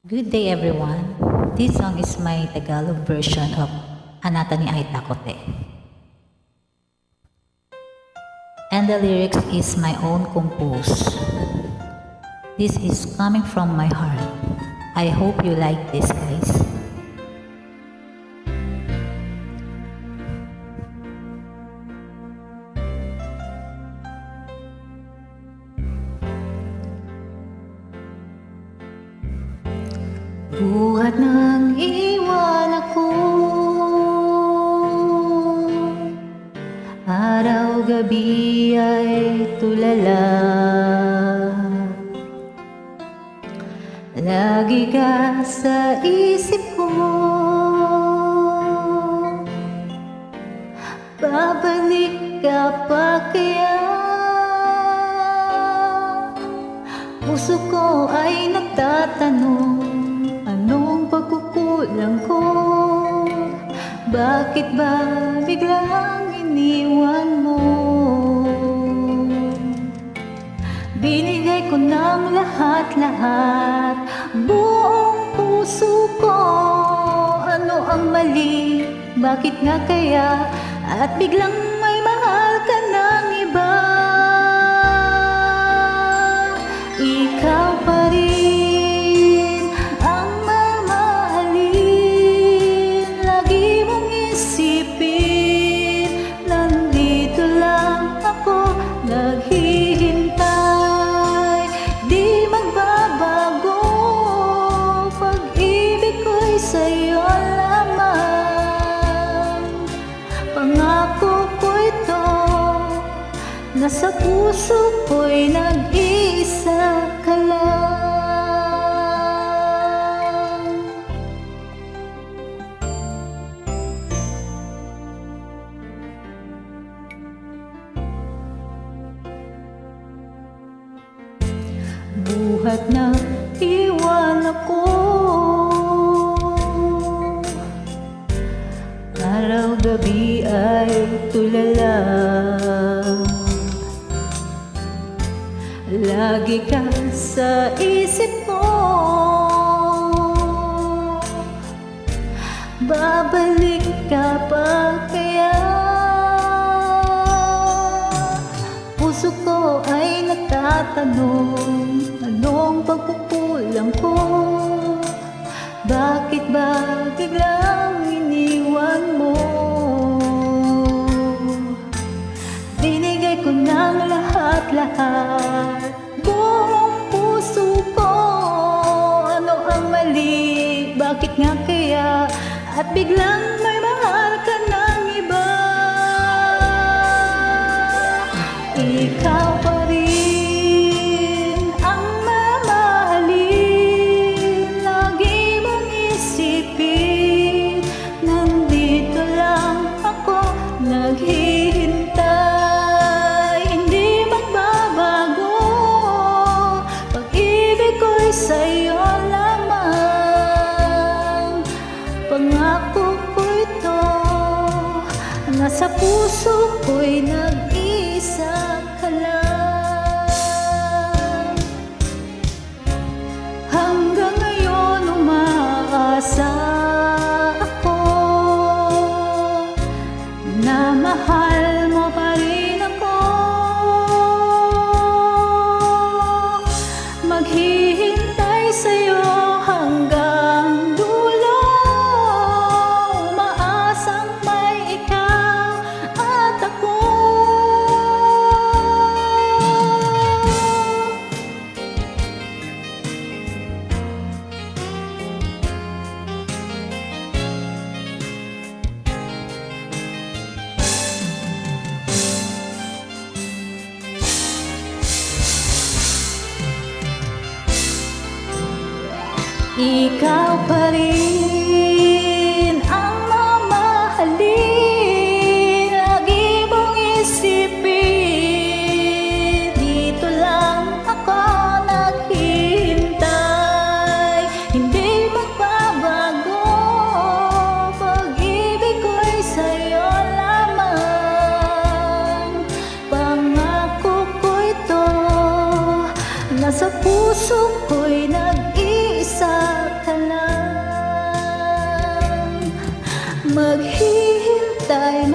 Good day everyone. This song is my Tagalog version of Anata ni Ay Takote. And the lyrics is my own compose. This is coming from my heart. I hope you like this, guys. Buhat nang iwan ako, araw-gabi ay tulala. Lagi ka sa isip ko, babalik ka pa kaya? Puso ko ay nagtatanong, anong pagkukulang ko? Bakit ba biglang iniwan mo? Binigay ko ng lahat-lahat, buong puso ko. Ano ang mali? Bakit nga kaya? At biglang may mahal ka ng iba. Ikaw pa rin ang mamahalin, lagi mong isipin. Nandito lang ako, naghihintay, di magbabago. Pag-ibig ko'y sa'yo lamang, pangako ko ito, nasa puso ko'y nag-iisa ka lang. Buhat na iwan ako, araw-gabi ay tulala. Lagi ka sa isip ko, babalik ka pa kaya? Puso ko ay nagtatanong, anong pagkukulang ko? Bakit ba biglang iniwan mo? Binigay ko ng lahat-lahat, buong puso ko. Ano ang mali? Bakit nga kaya? At biglang may mahal ka ng iba. Ikaw pa rin ang mamahalin, lagi mong isipin. Nandito lang ako, naghihintay, hindi magbabago. Pag-ibig ko'y sa'yo lamang, pangako ko ito, nasa puso ko'y nag-iisa ka lang. Hanggang ngayon umaasa ako na mahal mo pa rin ako. Maghihintay sa'yo hanggang dulo, umaasang may ikaw at ako. Ikaw pa rin ang mamahalin, lagi mong isipin. Dito lang ako naghihintay, hindi magbabago. Pag-ibig ko'y sa'yo lamang, pangako ko ito, nasa puso ko'y nag-iisa ka lang. Maghihintay,